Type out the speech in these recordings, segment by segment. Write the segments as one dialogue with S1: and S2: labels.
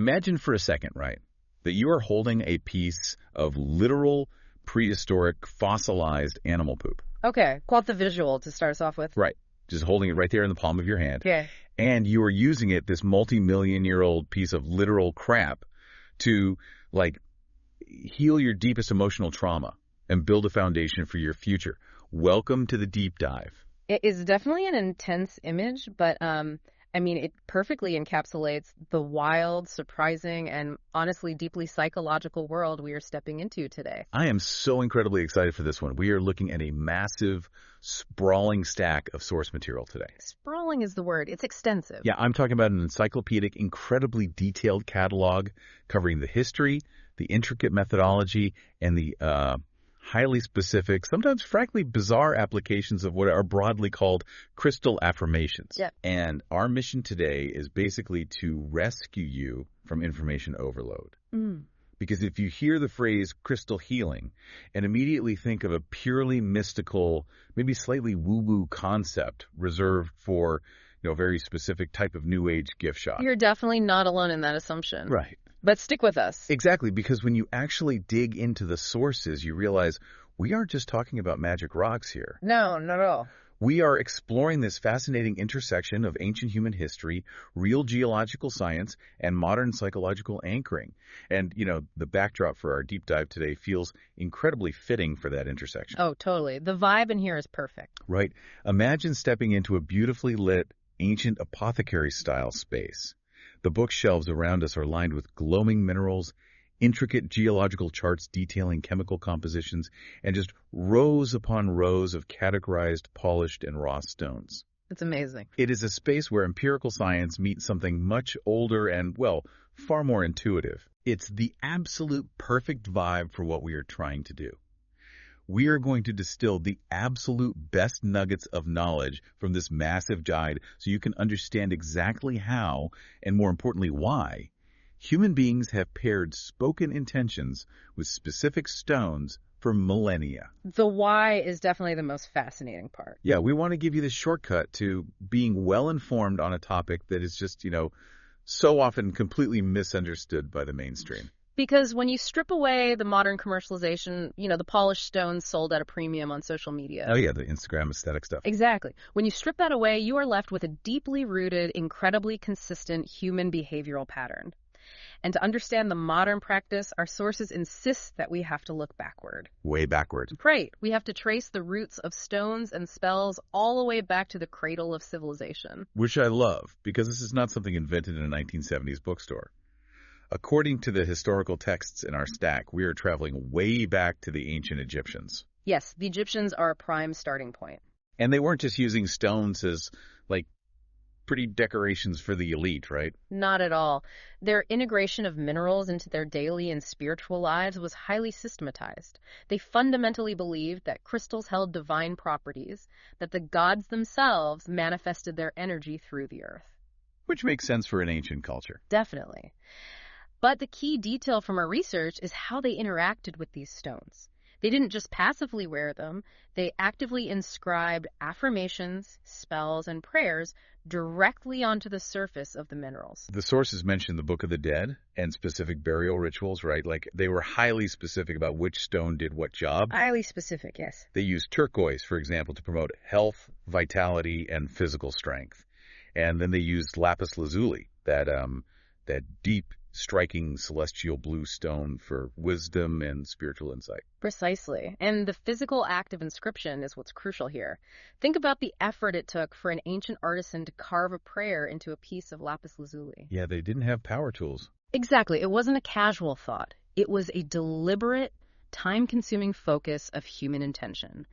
S1: Imagine for a second, right, that you are holding a piece of literal prehistoric fossilized animal poop.
S2: Okay, quite the visual to start us off with.
S1: Right. Just holding it right there in the palm of your hand.
S2: Yeah.
S1: And you are using it, this multi-million-year-old piece of literal crap, to, like, heal your deepest emotional trauma and build a foundation for your future. Welcome to the deep dive.
S2: It is definitely an intense image, but it perfectly encapsulates the wild, surprising, and honestly deeply psychological world we are stepping into today.
S1: I am so incredibly excited for this one. We are looking at a massive, sprawling stack of source material today.
S2: Sprawling is the word. It's extensive.
S1: Yeah, I'm talking about an encyclopedic, incredibly detailed catalog covering the history, the intricate methodology, and the highly specific, sometimes frankly bizarre applications of what are broadly called crystal affirmations.
S2: Yep.
S1: And our mission today is basically to rescue you from information overload. Because if you hear the phrase crystal healing and immediately think of a purely mystical, maybe slightly woo-woo concept reserved for, a very specific type of new age gift shop.
S2: You're definitely not alone in that assumption.
S1: Right.
S2: But stick with us.
S1: Exactly, because when you actually dig into the sources, you realize we aren't just talking about magic rocks here.
S2: No, not at all.
S1: We are exploring this fascinating intersection of ancient human history, real geological science, and modern psychological anchoring. And, the backdrop for our deep dive today feels incredibly fitting for that intersection.
S2: Oh, totally. The vibe in here is perfect.
S1: Right. Imagine stepping into a beautifully lit, ancient apothecary-style space. The bookshelves around us are lined with glowing minerals, intricate geological charts detailing chemical compositions, and just rows upon rows of categorized, polished, and raw stones.
S2: It's amazing.
S1: It is a space where empirical science meets something much older and, far more intuitive. It's the absolute perfect vibe for what we are trying to do. We are going to distill the absolute best nuggets of knowledge from this massive guide so you can understand exactly how, and more importantly why, human beings have paired spoken intentions with specific stones for millennia.
S2: The why is definitely the most fascinating part.
S1: Yeah, we want to give you the shortcut to being well-informed on a topic that is just, so often completely misunderstood by the mainstream.
S2: Because when you strip away the modern commercialization, the polished stones sold at a premium on social media.
S1: Oh, yeah, the Instagram aesthetic stuff.
S2: Exactly. When you strip that away, you are left with a deeply rooted, incredibly consistent human behavioral pattern. And to understand the modern practice, our sources insist that we have to look backward.
S1: Way backward.
S2: Right. We have to trace the roots of stones and spells all the way back to the cradle of civilization.
S1: Which I love, because this is not something invented in a 1970s bookstore. According to the historical texts in our stack, we are traveling way back to the ancient Egyptians.
S2: Yes, the Egyptians are a prime starting point.
S1: And they weren't just using stones as, pretty decorations for the elite, right?
S2: Not at all. Their integration of minerals into their daily and spiritual lives was highly systematized. They fundamentally believed that crystals held divine properties, that the gods themselves manifested their energy through the earth.
S1: Which makes sense for an ancient culture.
S2: Definitely. But the key detail from our research is how they interacted with these stones. They didn't just passively wear them, they actively inscribed affirmations, spells, and prayers directly onto the surface of the minerals.
S1: The sources mention the Book of the Dead and specific burial rituals, right? They were highly specific about which stone did what job.
S2: Highly specific, yes.
S1: They used turquoise, for example, to promote health, vitality, and physical strength. And then they used lapis lazuli, that deep, striking celestial blue stone for wisdom and spiritual insight.
S2: Precisely. And the physical act of inscription is what's crucial here. Think about the effort it took for an ancient artisan to carve a prayer into a piece of lapis lazuli.
S1: Yeah, they didn't have power tools.
S2: Exactly. It wasn't a casual thought. It was a deliberate, time-consuming focus of human intention.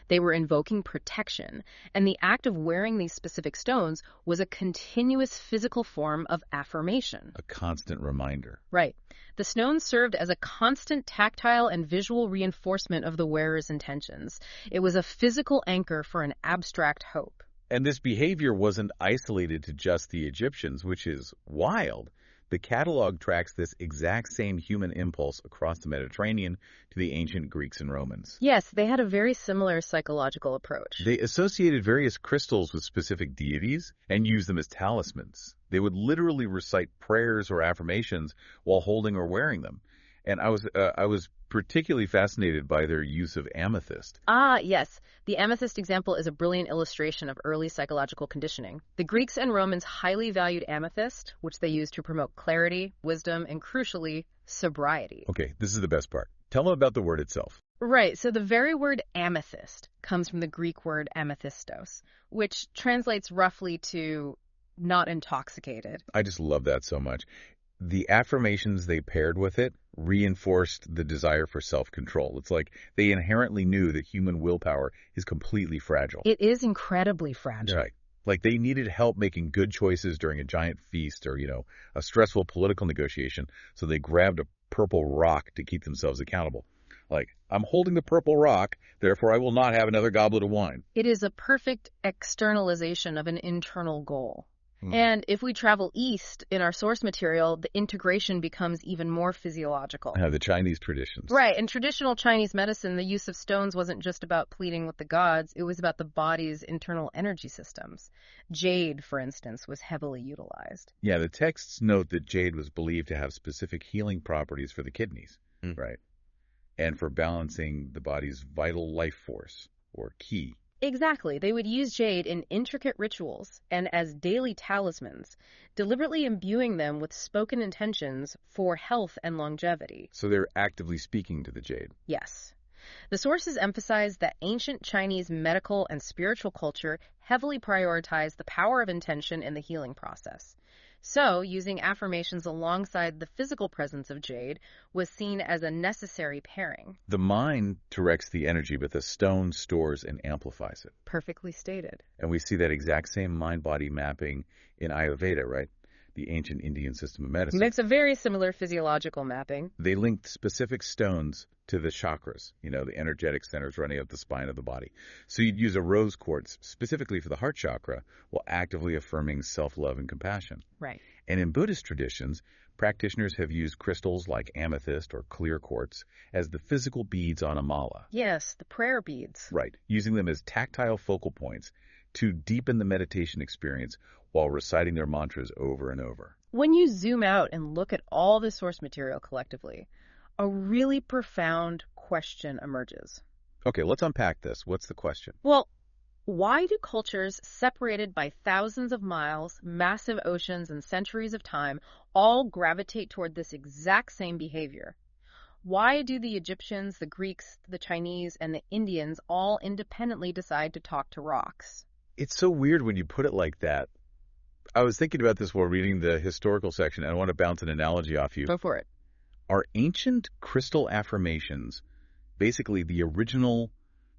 S2: They were invoking protection, and the act of wearing these specific stones was a continuous physical form of affirmation.
S1: A constant reminder.
S2: Right. The stones served as a constant tactile and visual reinforcement of the wearer's intentions. It was a physical anchor for an abstract hope.
S1: And this behavior wasn't isolated to just the Egyptians, which is wild. The catalog tracks this exact same human impulse across the Mediterranean to the ancient Greeks and Romans.
S2: Yes, they had a very similar psychological approach.
S1: They associated various crystals with specific deities and used them as talismans. They would literally recite prayers or affirmations while holding or wearing them. And I was particularly fascinated by their use of amethyst.
S2: Ah, yes. The amethyst example is a brilliant illustration of early psychological conditioning. The Greeks and Romans highly valued amethyst, which they used to promote clarity, wisdom, and crucially, sobriety.
S1: Okay, this is the best part. Tell them about the word itself.
S2: Right, so the very word amethyst comes from the Greek word amethystos, which translates roughly to not intoxicated.
S1: I just love that so much. The affirmations they paired with it reinforced the desire for self-control. It's like they inherently knew that human willpower is completely fragile.
S2: It is incredibly fragile.
S1: Right. Like they needed help making good choices during a giant feast or, a stressful political negotiation, so they grabbed a purple rock to keep themselves accountable. Like, I'm holding the purple rock, therefore I will not have another goblet of wine.
S2: It is a perfect externalization of an internal goal. And if we travel east in our source material, the integration becomes even more physiological.
S1: The Chinese traditions.
S2: Right. In traditional Chinese medicine, the use of stones wasn't just about pleading with the gods. It was about the body's internal energy systems. Jade, for instance, was heavily utilized.
S1: Yeah, the texts note that jade was believed to have specific healing properties for the kidneys, right? And for balancing the body's vital life force, or qi.
S2: Exactly. They would use jade in intricate rituals and as daily talismans, deliberately imbuing them with spoken intentions for health and longevity.
S1: So they're actively speaking to the jade.
S2: Yes. The sources emphasize that ancient Chinese medical and spiritual culture heavily prioritized the power of intention in the healing process. So, using affirmations alongside the physical presence of jade was seen as a necessary pairing.
S1: The mind directs the energy, but the stone stores and amplifies it.
S2: Perfectly stated.
S1: And we see that exact same mind-body mapping in Ayurveda, right? The ancient Indian system of medicine.
S2: It's a very similar physiological mapping.
S1: They linked specific stones to the chakras, the energetic centers running up the spine of the body. So you'd use a rose quartz specifically for the heart chakra while actively affirming self-love and compassion.
S2: Right.
S1: And in Buddhist traditions, practitioners have used crystals like amethyst or clear quartz as the physical beads on a mala.
S2: Yes, the prayer beads.
S1: Right, using them as tactile focal points to deepen the meditation experience while reciting their mantras over and over.
S2: When you zoom out and look at all the source material collectively, a really profound question emerges.
S1: Okay, let's unpack this. What's the question?
S2: Well, why do cultures separated by thousands of miles, massive oceans, and centuries of time all gravitate toward this exact same behavior? Why do the Egyptians, the Greeks, the Chinese, and the Indians all independently decide to talk to rocks?
S1: It's so weird when you put it like that. I was thinking about this while reading the historical section, and I want to bounce an analogy off you.
S2: Go for it.
S1: Are ancient crystal affirmations basically the original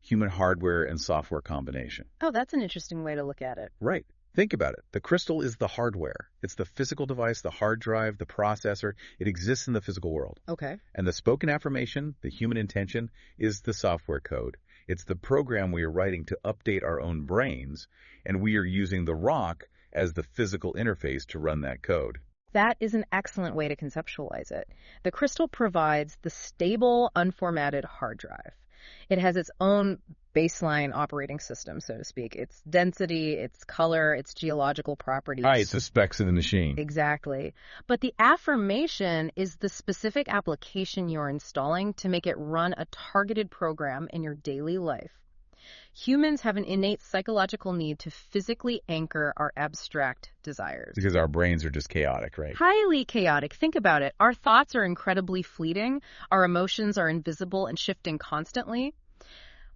S1: human hardware and software combination?
S2: Oh, that's an interesting way to look at it.
S1: Right. Think about it. The crystal is the hardware. It's the physical device, the hard drive, the processor. It exists in the physical world.
S2: Okay.
S1: And the spoken affirmation, the human intention, is the software code. It's the program we are writing to update our own brains, and we are using the rock as the physical interface to run that code.
S2: That is an excellent way to conceptualize it. The crystal provides the stable, unformatted hard drive. It has its own baseline operating system, so to speak. Its density, its color, its geological properties.
S1: Right, it's the specs of the machine.
S2: Exactly. But the affirmation is the specific application you're installing to make it run a targeted program in your daily life. Humans have an innate psychological need to physically anchor our abstract desires.
S1: Because our brains are just chaotic, right?
S2: Highly chaotic. Think about it. Our thoughts are incredibly fleeting. Our emotions are invisible and shifting constantly.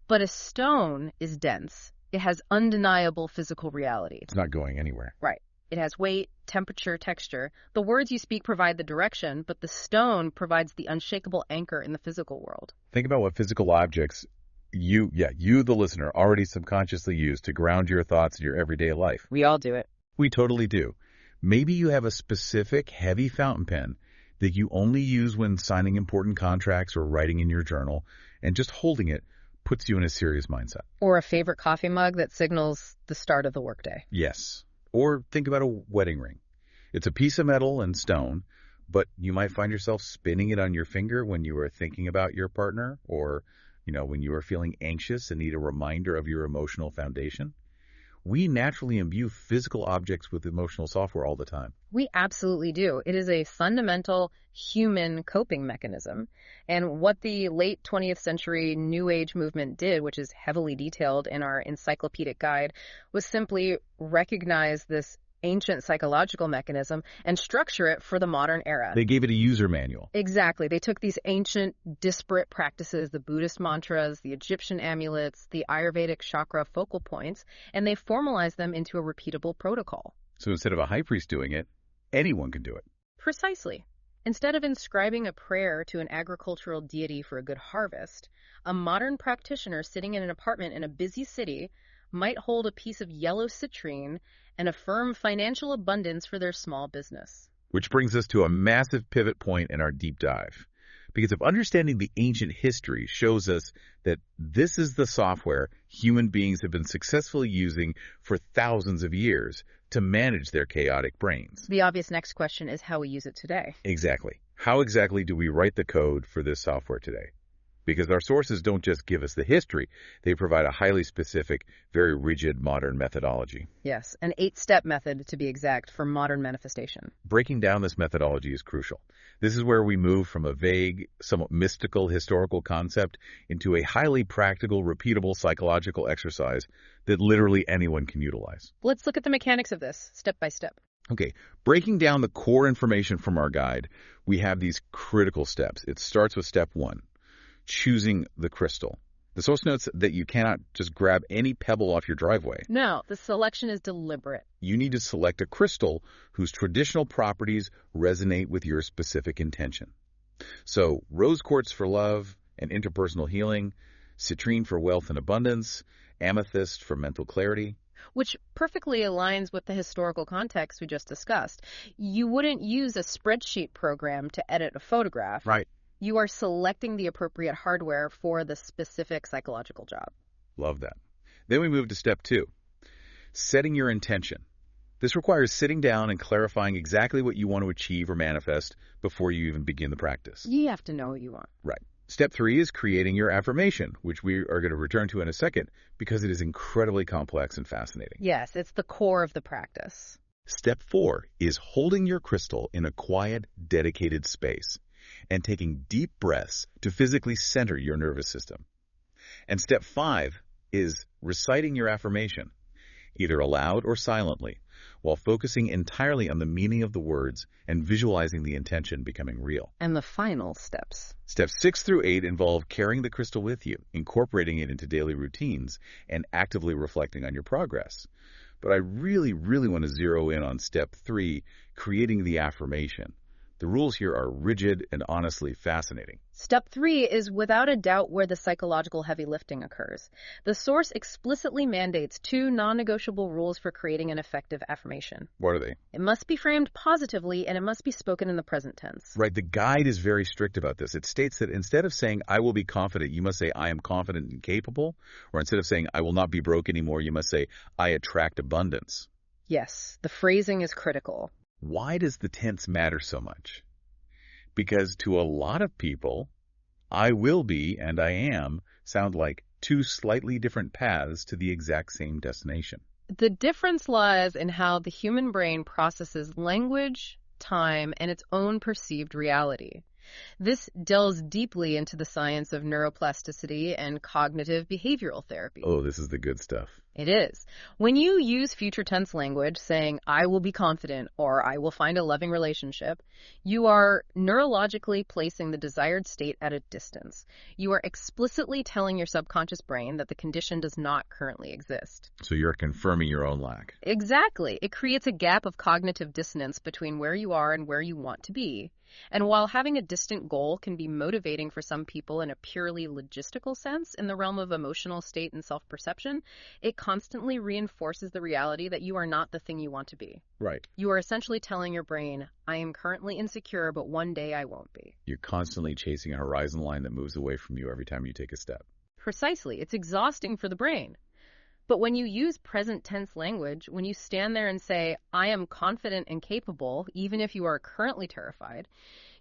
S2: But a stone is dense. It has undeniable physical reality.
S1: It's not going anywhere.
S2: Right. It has weight, temperature, texture. The words you speak provide the direction, but the stone provides the unshakable anchor in the physical world.
S1: Think about what physical objects you, the listener, already subconsciously use to ground your thoughts in your everyday life.
S2: We all do it.
S1: We totally do. Maybe you have a specific heavy fountain pen that you only use when signing important contracts or writing in your journal, and just holding it puts you in a serious mindset.
S2: Or a favorite coffee mug that signals the start of the workday.
S1: Yes. Or think about a wedding ring. It's a piece of metal and stone, but you might find yourself spinning it on your finger when you are thinking about your partner or, when you are feeling anxious and need a reminder of your emotional foundation. We naturally imbue physical objects with emotional software all the time.
S2: We absolutely do. It is a fundamental human coping mechanism. And what the late 20th century New Age movement did, which is heavily detailed in our encyclopedic guide, was simply recognize this ancient psychological mechanism and structure it for the modern era.
S1: They gave it a user manual.
S2: Exactly. They took these ancient, disparate practices, the Buddhist mantras, the Egyptian amulets, the Ayurvedic chakra focal points, and they formalized them into a repeatable protocol.
S1: So instead of a high priest doing it, anyone can do it.
S2: Precisely. Instead of inscribing a prayer to an agricultural deity for a good harvest, a modern practitioner sitting in an apartment in a busy city might hold a piece of yellow citrine and affirm financial abundance for their small business.
S1: Which brings us to a massive pivot point in our deep dive. Because if understanding the ancient history shows us that this is the software human beings have been successfully using for thousands of years to manage their chaotic brains.
S2: The obvious next question is how we use it today.
S1: Exactly. How exactly do we write the code for this software today? Because our sources don't just give us the history, they provide a highly specific, very rigid modern methodology.
S2: Yes, an 8-step method to be exact for modern manifestation.
S1: Breaking down this methodology is crucial. This is where we move from a vague, somewhat mystical historical concept into a highly practical, repeatable psychological exercise that literally anyone can utilize.
S2: Let's look at the mechanics of this, step by step.
S1: Okay, breaking down the core information from our guide, we have these critical steps. It starts with step 1. Choosing the crystal. The source notes that you cannot just grab any pebble off your driveway.
S2: No, the selection is deliberate.
S1: You need to select a crystal whose traditional properties resonate with your specific intention. So, rose quartz for love and interpersonal healing, citrine for wealth and abundance, amethyst for mental clarity.
S2: Which perfectly aligns with the historical context we just discussed. You wouldn't use a spreadsheet program to edit a photograph.
S1: Right.
S2: You are selecting the appropriate hardware for the specific psychological job.
S1: Love that. Then we move to step 2, setting your intention. This requires sitting down and clarifying exactly what you want to achieve or manifest before you even begin the practice.
S2: You have to know what you want.
S1: Right. Step 3 is creating your affirmation, which we are going to return to in a second because it is incredibly complex and fascinating.
S2: Yes, it's the core of the practice.
S1: Step 4 is holding your crystal in a quiet, dedicated space and taking deep breaths to physically center your nervous system. And step 5 is reciting your affirmation, either aloud or silently, while focusing entirely on the meaning of the words and visualizing the intention becoming real.
S2: And the final steps.
S1: Steps 6 through 8 involve carrying the crystal with you, incorporating it into daily routines, and actively reflecting on your progress. But I really want to zero in on step 3, creating the affirmation. The rules here are rigid and honestly fascinating.
S2: Step 3 is without a doubt where the psychological heavy lifting occurs. The source explicitly mandates 2 non-negotiable rules for creating an effective affirmation.
S1: What are they?
S2: It must be framed positively and it must be spoken in the present tense.
S1: Right, the guide is very strict about this. It states that instead of saying, I will be confident, you must say, I am confident and capable. Or instead of saying, I will not be broke anymore, you must say, I attract abundance.
S2: Yes, the phrasing is critical.
S1: Why does the tense matter so much? Because to a lot of people, I will be and I am sound like 2 slightly different paths to the exact same destination.
S2: The difference lies in how the human brain processes language, time, and its own perceived reality. This delves deeply into the science of neuroplasticity and cognitive behavioral therapy.
S1: Oh, this is the good stuff.
S2: It is. When you use future tense language, saying, I will be confident or I will find a loving relationship, you are neurologically placing the desired state at a distance. You are explicitly telling your subconscious brain that the condition does not currently exist.
S1: So you're confirming your own lack.
S2: Exactly. It creates a gap of cognitive dissonance between where you are and where you want to be. And while having a distant goal can be motivating for some people in a purely logistical sense in the realm of emotional state and self-perception, it constantly reinforces the reality that you are not the thing you want to be.
S1: Right.
S2: You are essentially telling your brain, I am currently insecure, but one day I won't be.
S1: You're constantly chasing a horizon line that moves away from you every time you take a step.
S2: Precisely. It's exhausting for the brain. But when you use present tense language, when you stand there and say, I am confident and capable, even if you are currently terrified,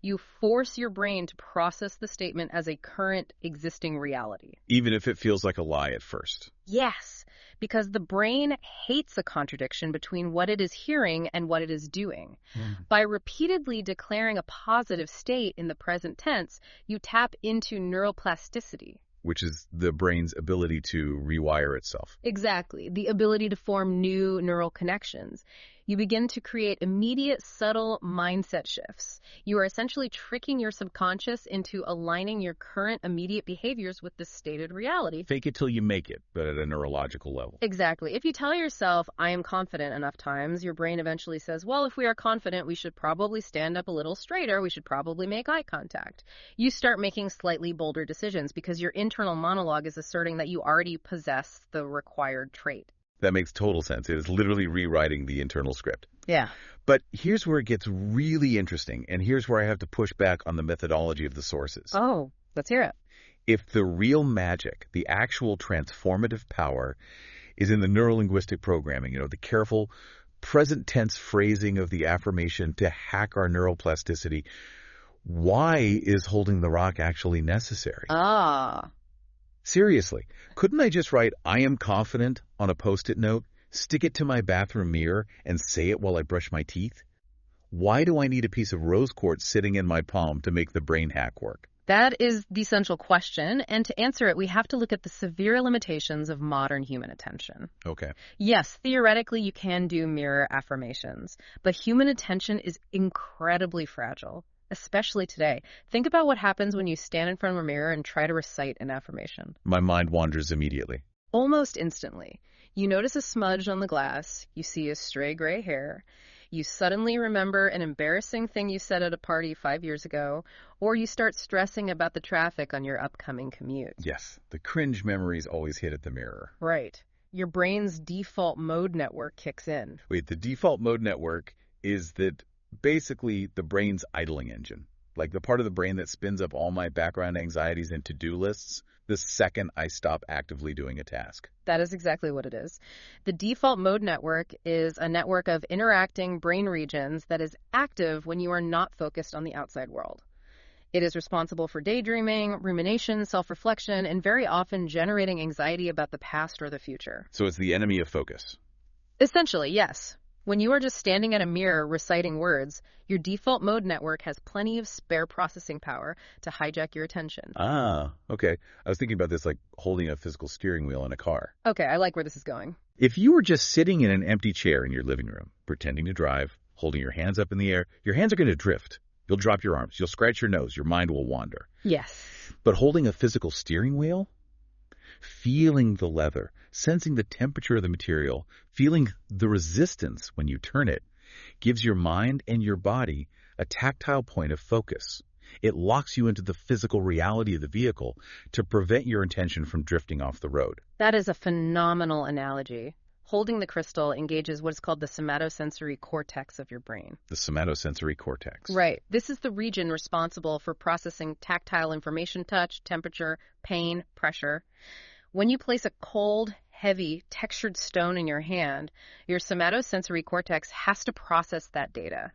S2: you force your brain to process the statement as a current existing reality.
S1: Even if it feels like a lie at first.
S2: Yes, because the brain hates a contradiction between what it is hearing and what it is doing. By repeatedly declaring a positive state in the present tense, you tap into neuroplasticity.
S1: Which is the brain's ability to rewire itself.
S2: Exactly, the ability to form new neural connections. You begin to create immediate, subtle mindset shifts. You are essentially tricking your subconscious into aligning your current immediate behaviors with the stated reality.
S1: Fake it till you make it, but at a neurological level.
S2: Exactly. If you tell yourself, I am confident enough times, your brain eventually says, well, if we are confident, we should probably stand up a little straighter. We should probably make eye contact. You start making slightly bolder decisions because your internal monologue is asserting that you already possess the required trait.
S1: That makes total sense. It is literally rewriting the internal script.
S2: Yeah.
S1: But here's where it gets really interesting, and here's where I have to push back on the methodology of the sources.
S2: Oh, let's hear it.
S1: If the real magic, the actual transformative power, is in the neurolinguistic programming, the careful present tense phrasing of the affirmation to hack our neuroplasticity, why is holding the rock actually necessary? Seriously, couldn't I just write, I am confident, on a Post-it note, stick it to my bathroom mirror, and say it while I brush my teeth? Why do I need a piece of rose quartz sitting in my palm to make the brain hack work?
S2: That is the central question, and to answer it, we have to look at the severe limitations of modern human attention.
S1: Okay.
S2: Yes, theoretically, you can do mirror affirmations, but human attention is incredibly fragile. Especially today. Think about what happens when you stand in front of a mirror and try to recite an affirmation.
S1: My mind wanders immediately.
S2: Almost instantly. You notice a smudge on the glass. You see a stray gray hair. You suddenly remember an embarrassing thing you said at a party 5 years ago, or you start stressing about the traffic on your upcoming commute.
S1: Yes, the cringe memories always hit at the mirror.
S2: Right. Your brain's default mode network kicks in.
S1: Wait, the default mode network is that basically the brain's idling engine, like the part of the brain that spins up all my background anxieties and to-do lists the second I stop actively doing a task.
S2: That is exactly what it is. The default mode network is a network of interacting brain regions that is active when you are not focused on the outside world. It is responsible for daydreaming, rumination, self-reflection, and very often generating anxiety about the past or the future.
S1: So it's the enemy of focus.
S2: Essentially, yes. When you are just standing at a mirror reciting words, your default mode network has plenty of spare processing power to hijack your attention.
S1: Ah, okay. I was thinking about this like holding a physical steering wheel in a car.
S2: Okay, I like where this is going.
S1: If you were just sitting in an empty chair in your living room, pretending to drive, holding your hands up in the air, your hands are going to drift. You'll drop your arms. You'll scratch your nose. Your mind will wander.
S2: Yes.
S1: But holding a physical steering wheel, feeling the leather, sensing the temperature of the material, feeling the resistance when you turn it, gives your mind and your body a tactile point of focus. It locks you into the physical reality of the vehicle to prevent your attention from drifting off the road.
S2: That is a phenomenal analogy. Holding the crystal engages what is called the somatosensory cortex of your brain.
S1: The somatosensory cortex.
S2: Right. This is the region responsible for processing tactile information, touch, temperature, pain, pressure. When you place a cold, heavy, textured stone in your hand, your somatosensory cortex has to process that data.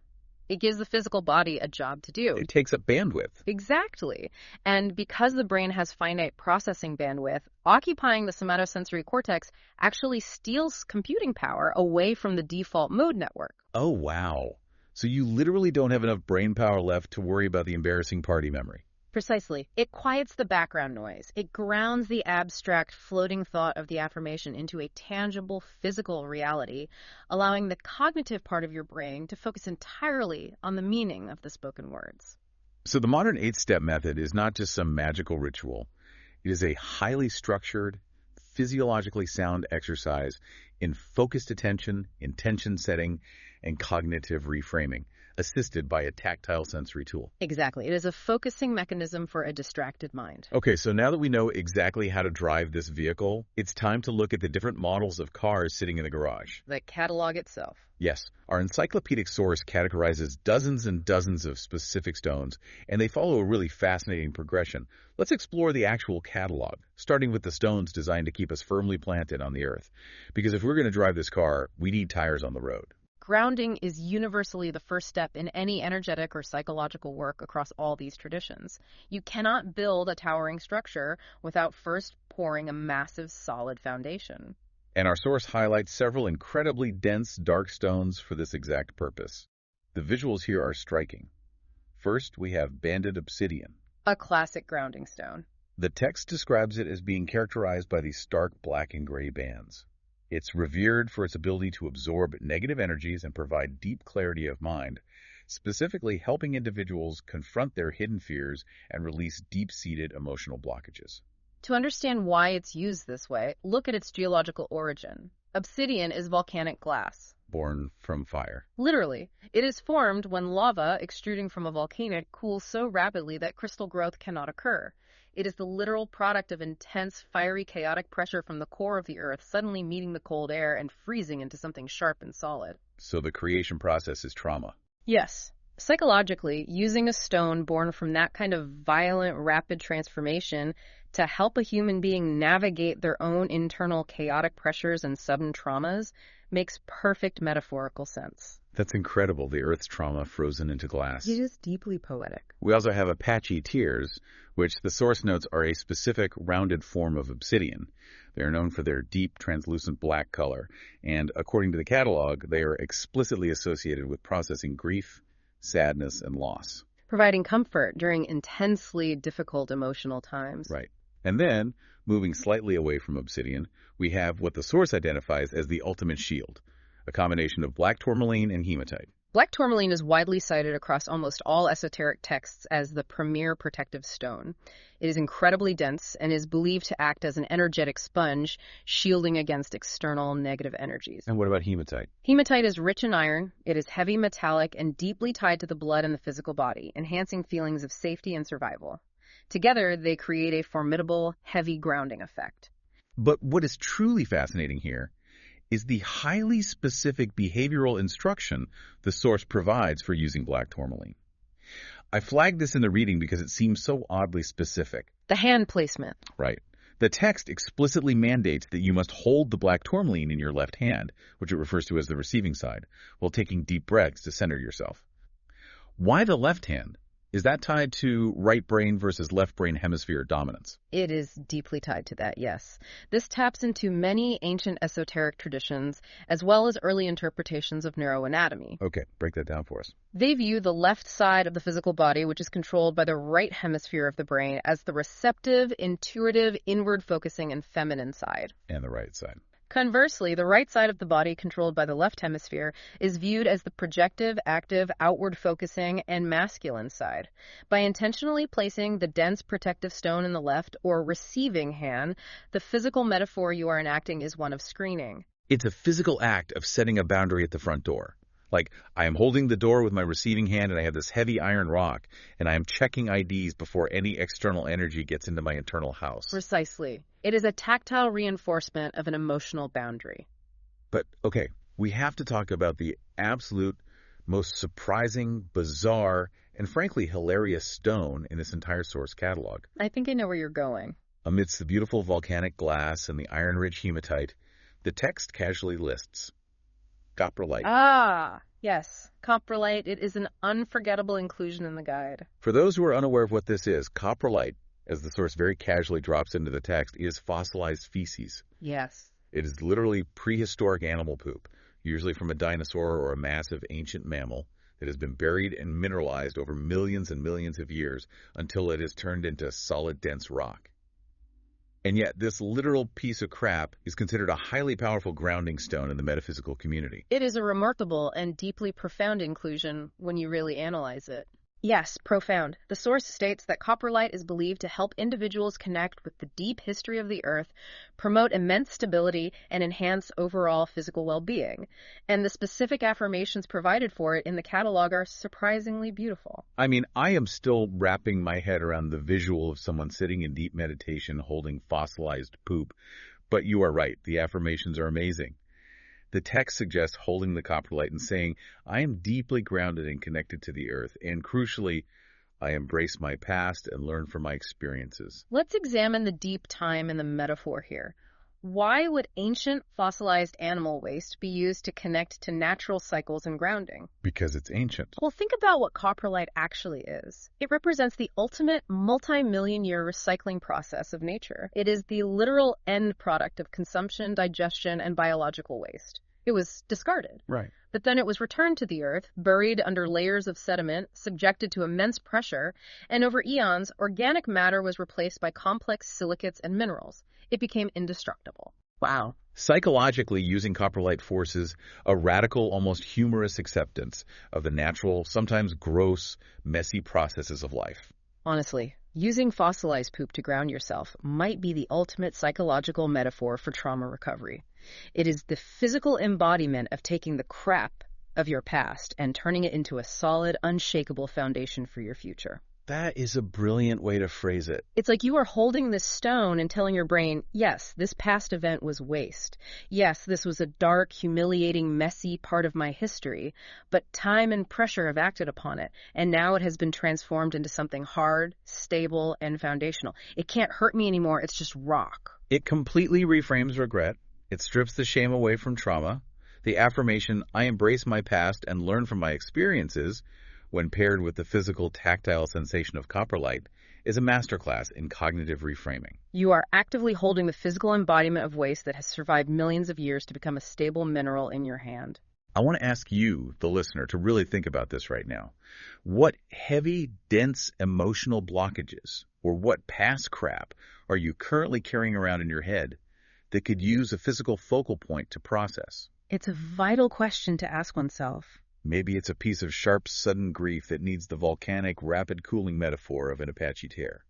S2: It gives the physical body a job to do.
S1: It takes up bandwidth.
S2: Exactly. And because the brain has finite processing bandwidth, occupying the somatosensory cortex actually steals computing power away from the default mode network.
S1: Oh, wow. So you literally don't have enough brain power left to worry about the embarrassing party memory.
S2: Precisely. It quiets the background noise. It grounds the abstract, floating thought of the affirmation into a tangible, physical reality, allowing the cognitive part of your brain to focus entirely on the meaning of the spoken words.
S1: So the modern 8-step method is not just some magical ritual. It is a highly structured, physiologically sound exercise in focused attention, intention setting, and cognitive reframing. assisted by a tactile sensory tool.
S2: Exactly. It is a focusing mechanism for a distracted mind.
S1: Okay, so now that we know exactly how to drive this vehicle, it's time to look at the different models of cars sitting in the garage.
S2: The catalog itself.
S1: Yes, our encyclopedic source categorizes dozens and dozens of specific stones, and they follow a really fascinating progression. Let's explore the actual catalog, starting with the stones designed to keep us firmly planted on the earth. Because if we're going to drive this car, we need tires on the road.
S2: Grounding is universally the first step in any energetic or psychological work across all these traditions. You cannot build a towering structure without first pouring a massive solid foundation.
S1: And our source highlights several incredibly dense, dark stones for this exact purpose. The visuals here are striking. First, we have banded obsidian,
S2: A classic grounding stone.
S1: The text describes it as being characterized by these stark black and gray bands. It's revered for its ability to absorb negative energies and provide deep clarity of mind, specifically helping individuals confront their hidden fears and release deep-seated emotional blockages.
S2: To understand why it's used this way, look at its geological origin. Obsidian is volcanic glass.
S1: Born from fire.
S2: Literally, it is formed when lava extruding from a volcano cools so rapidly that crystal growth cannot occur. It is the literal product of intense, fiery, chaotic pressure from the core of the earth suddenly meeting the cold air and freezing into something sharp and solid.
S1: So the creation process is trauma.
S2: Yes. Psychologically, using a stone born from that kind of violent, rapid transformation to help a human being navigate their own internal chaotic pressures and sudden traumas makes perfect metaphorical sense.
S1: That's incredible, the Earth's trauma frozen into glass.
S2: It is deeply poetic.
S1: We also have Apache tears, which the source notes are a specific rounded form of obsidian. They are known for their deep, translucent black color, and according to the catalog, they are explicitly associated with processing grief, sadness, and loss.
S2: Providing comfort during intensely difficult emotional times.
S1: Right. And then, moving slightly away from obsidian, we have what the source identifies as the ultimate shield, a combination of black tourmaline and hematite.
S2: Black tourmaline is widely cited across almost all esoteric texts as the premier protective stone. It is incredibly dense and is believed to act as an energetic sponge, shielding against external negative energies.
S1: And what about hematite?
S2: Hematite is rich in iron. It is heavy, metallic, and deeply tied to the blood and the physical body, enhancing feelings of safety and survival. Together, they create a formidable, heavy grounding effect.
S1: But what is truly fascinating here is the highly specific behavioral instruction the source provides for using black tourmaline. I flagged this in the reading because it seems so oddly specific.
S2: The hand placement.
S1: Right. The text explicitly mandates that you must hold the black tourmaline in your left hand, which it refers to as the receiving side, while taking deep breaths to center yourself. Why the left hand? Is that tied to right brain versus left brain hemisphere dominance?
S2: It is deeply tied to that, yes. This taps into many ancient esoteric traditions, as well as early interpretations of neuroanatomy.
S1: Okay, break that down for us.
S2: They view the left side of the physical body, which is controlled by the right hemisphere of the brain, as the receptive, intuitive, inward-focusing, and feminine side.
S1: And the right side.
S2: Conversely, the right side of the body, controlled by the left hemisphere, is viewed as the projective, active, outward-focusing, and masculine side. By intentionally placing the dense protective stone in the left or receiving hand, the physical metaphor you are enacting is one of screening.
S1: It's a physical act of setting a boundary at the front door. Like, I am holding the door with my receiving hand and I have this heavy iron rock, and I am checking IDs before any external energy gets into my internal house.
S2: Precisely. It is a tactile reinforcement of an emotional boundary.
S1: But, okay, we have to talk about the absolute most surprising, bizarre, and frankly hilarious stone in this entire source catalog.
S2: I think I know where you're going.
S1: Amidst the beautiful volcanic glass and the iron-rich hematite, the text casually lists coprolite.
S2: Ah, yes. Coprolite. It is an unforgettable inclusion in the guide.
S1: For those who are unaware of what this is, coprolite, as the source very casually drops into the text, is fossilized feces.
S2: Yes.
S1: It is literally prehistoric animal poop, usually from a dinosaur or a massive ancient mammal that has been buried and mineralized over millions and millions of years until it is turned into solid, dense rock. And yet, this literal piece of crap is considered a highly powerful grounding stone in the metaphysical community.
S2: It is a remarkable and deeply profound inclusion when you really analyze it. Yes, profound. The source states that coprolite is believed to help individuals connect with the deep history of the Earth, promote immense stability, and enhance overall physical well-being. And the specific affirmations provided for it in the catalog are surprisingly beautiful.
S1: I mean, I am still wrapping my head around the visual of someone sitting in deep meditation holding fossilized poop, but you are right, the affirmations are amazing. The text suggests holding the coprolite and saying, I am deeply grounded and connected to the earth, and crucially, I embrace my past and learn from my experiences.
S2: Let's examine the deep time in the metaphor here. Why would ancient fossilized animal waste be used to connect to natural cycles and grounding?
S1: Because it's ancient.
S2: Well, think about what coprolite actually is. It represents the ultimate multi-million-year recycling process of nature. It is the literal end product of consumption, digestion, and biological waste. It was discarded.
S1: Right.
S2: But then it was returned to the earth, buried under layers of sediment, subjected to immense pressure, and over eons, organic matter was replaced by complex silicates and minerals. It became indestructible. Wow.
S1: Psychologically, using coprolite forces a radical, almost humorous acceptance of the natural, sometimes gross, messy processes of life.
S2: Honestly, using fossilized poop to ground yourself might be the ultimate psychological metaphor for trauma recovery. It is the physical embodiment of taking the crap of your past and turning it into a solid, unshakable foundation for your future.
S1: That is a brilliant way to phrase it.
S2: It's like you are holding this stone and telling your brain, yes, this past event was waste. Yes, this was a dark, humiliating, messy part of my history, but time and pressure have acted upon it, and now it has been transformed into something hard, stable, and foundational. It can't hurt me anymore, it's just rock.
S1: It completely reframes regret. It strips the shame away from trauma. The affirmation, I embrace my past and learn from my experiences, when paired with the physical, tactile sensation of coprolite, is a masterclass in cognitive reframing.
S2: You are actively holding the physical embodiment of waste that has survived millions of years to become a stable mineral in your hand.
S1: I want to ask you, the listener, to really think about this right now. What heavy, dense emotional blockages, or what past crap, are you currently carrying around in your head that could use a physical focal point to process?
S2: It's a vital question to ask oneself.
S1: Maybe it's a piece of sharp, sudden grief that needs the volcanic, rapid cooling metaphor of an Apache tear.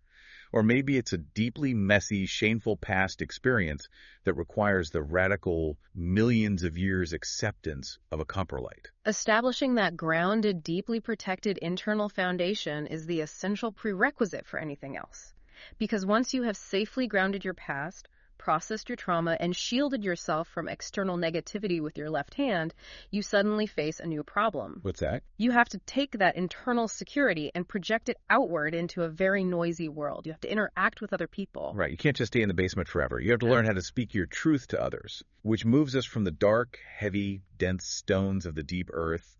S1: Or maybe it's a deeply messy, shameful past experience that requires the radical, millions of years acceptance of a coprolite.
S2: Establishing that grounded, deeply protected internal foundation is the essential prerequisite for anything else. Because once you have safely grounded your past, processed your trauma, and shielded yourself from external negativity with your left hand, you suddenly face a new problem.
S1: What's that?
S2: You have to take that internal security and project it outward into a very noisy world. You have to interact with other people.
S1: Right. You can't just stay in the basement forever. You have to learn how to speak your truth to others, which moves us from the dark, heavy, dense stones of the deep earth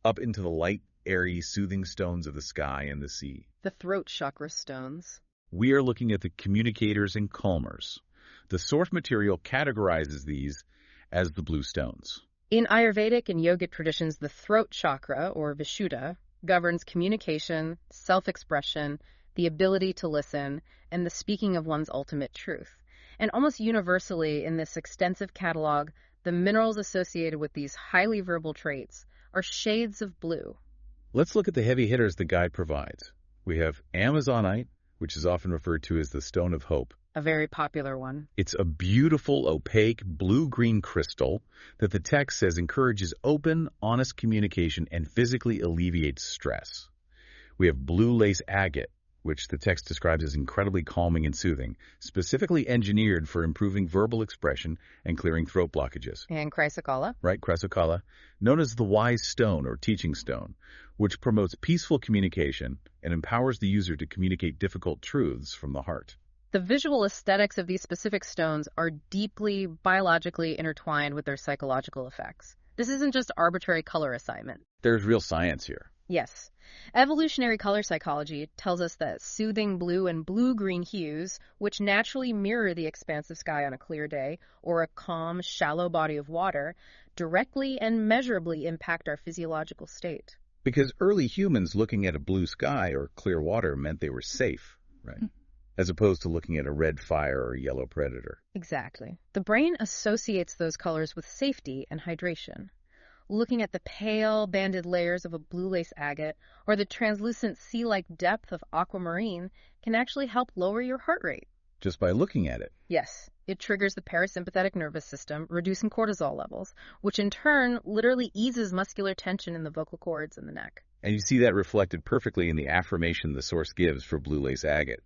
S1: up into the light, airy, soothing stones of the sky and the sea.
S2: The throat chakra stones.
S1: We are looking at the communicators and calmers. The source material categorizes these as the blue stones.
S2: In Ayurvedic and yogic traditions, the throat chakra, or Vishuddha, governs communication, self-expression, the ability to listen, and the speaking of one's ultimate truth. And almost universally in this extensive catalog, the minerals associated with these highly verbal traits are shades of blue.
S1: Let's look at the heavy hitters the guide provides. We have Amazonite, which is often referred to as the stone of hope.
S2: A very popular one.
S1: It's a beautiful, opaque, blue-green crystal that the text says encourages open, honest communication and physically alleviates stress. We have blue lace agate, which the text describes as incredibly calming and soothing, specifically engineered for improving verbal expression and clearing throat blockages.
S2: And chrysocolla.
S1: Right, chrysocolla, known as the wise stone or teaching stone, which promotes peaceful communication and empowers the user to communicate difficult truths from the heart.
S2: The visual aesthetics of these specific stones are deeply biologically intertwined with their psychological effects. This isn't just arbitrary color assignment.
S1: There's real science here.
S2: Yes. Evolutionary color psychology tells us that soothing blue and blue-green hues, which naturally mirror the expansive sky on a clear day or a calm, shallow body of water, directly and measurably impact our physiological state.
S1: Because early humans looking at a blue sky or clear water meant they were safe, right? As opposed to looking at a red fire or a yellow predator.
S2: Exactly. The brain associates those colors with safety and hydration. Looking at the pale, banded layers of a blue lace agate or the translucent sea-like depth of aquamarine can actually help lower your heart rate.
S1: Just by looking at it.
S2: Yes, it triggers the parasympathetic nervous system, reducing cortisol levels, which in turn literally eases muscular tension in the vocal cords and the neck.
S1: And you see that reflected perfectly in the affirmation the source gives for blue lace agate.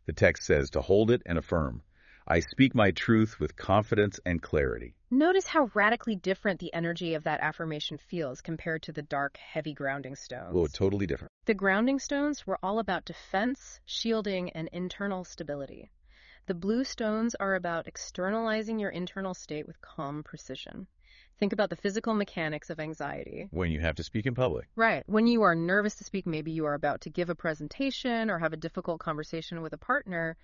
S1: The text says to hold it and affirm, I speak my truth with confidence and clarity.
S2: Notice how radically different the energy of that affirmation feels compared to the dark, heavy grounding stones.
S1: Oh, totally different.
S2: The grounding stones were all about defense, shielding, and internal stability. The blue stones are about externalizing your internal state with calm precision. Think about the physical mechanics of anxiety.
S1: When you have to speak in public.
S2: Right. When you are nervous to speak, maybe you are about to give a presentation or have a difficult conversation with a partner,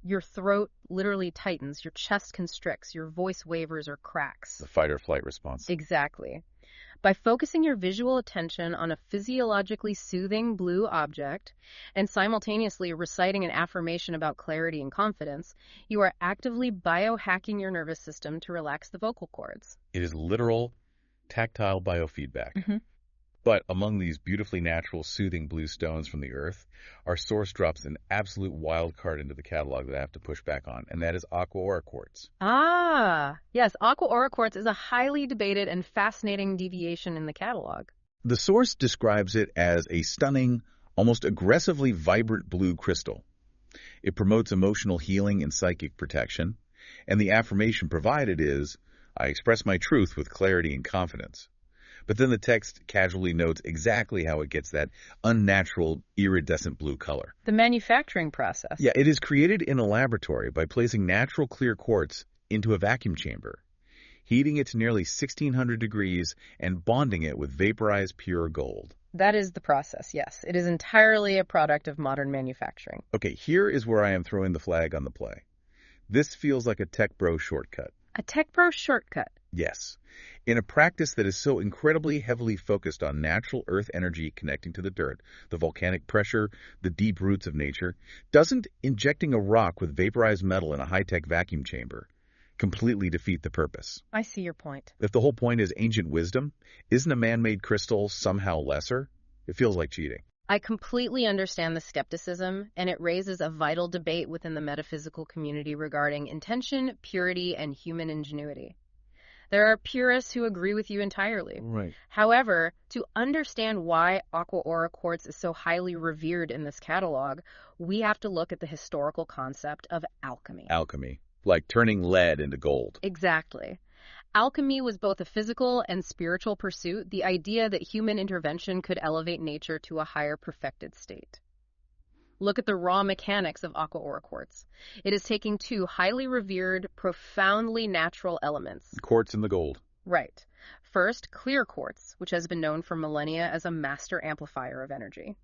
S2: your throat literally tightens, your chest constricts, your voice wavers or cracks.
S1: The fight or flight response.
S2: Exactly. By focusing your visual attention on a physiologically soothing blue object and simultaneously reciting an affirmation about clarity and confidence, you are actively biohacking your nervous system to relax the vocal cords.
S1: It is literal, tactile biofeedback. But among these beautifully natural, soothing blue stones from the earth, our source drops an absolute wild card into the catalog that I have to push back on, and that is aqua aura quartz.
S2: Ah, yes, aqua aura quartz is a highly debated and fascinating deviation in the catalog.
S1: The source describes it as a stunning, almost aggressively vibrant blue crystal. It promotes emotional healing and psychic protection, and the affirmation provided is, I express my truth with clarity and confidence. But then the text casually notes exactly how it gets that unnatural, iridescent blue color.
S2: The manufacturing process.
S1: Yeah, it is created in a laboratory by placing natural clear quartz into a vacuum chamber, heating it to nearly 1600 degrees and bonding it with vaporized pure gold.
S2: That is the process, yes. It is entirely a product of modern manufacturing.
S1: Okay, here is where I am throwing the flag on the play. This feels like a tech bro shortcut.
S2: A tech bro shortcut?
S1: Yes. In a practice that is so incredibly heavily focused on natural earth energy connecting to the dirt, the volcanic pressure, the deep roots of nature, doesn't injecting a rock with vaporized metal in a high-tech vacuum chamber completely defeat the purpose?
S2: I see your point.
S1: If the whole point is ancient wisdom, isn't a man-made crystal somehow lesser? It feels like cheating.
S2: I completely understand the skepticism, and it raises a vital debate within the metaphysical community regarding intention, purity, and human ingenuity. There are purists who agree with you entirely.
S1: Right.
S2: However, to understand why aqua aura quartz is so highly revered in this catalog, we have to look at the historical concept of alchemy.
S1: Alchemy. Like turning lead into gold.
S2: Exactly. Alchemy was both a physical and spiritual pursuit, the idea that human intervention could elevate nature to a higher perfected state. Look at the raw mechanics of aqua aura quartz. It is taking two highly revered, profoundly natural elements.
S1: Quartz and the gold.
S2: Right. First, clear quartz, which has been known for millennia as a master amplifier of energy.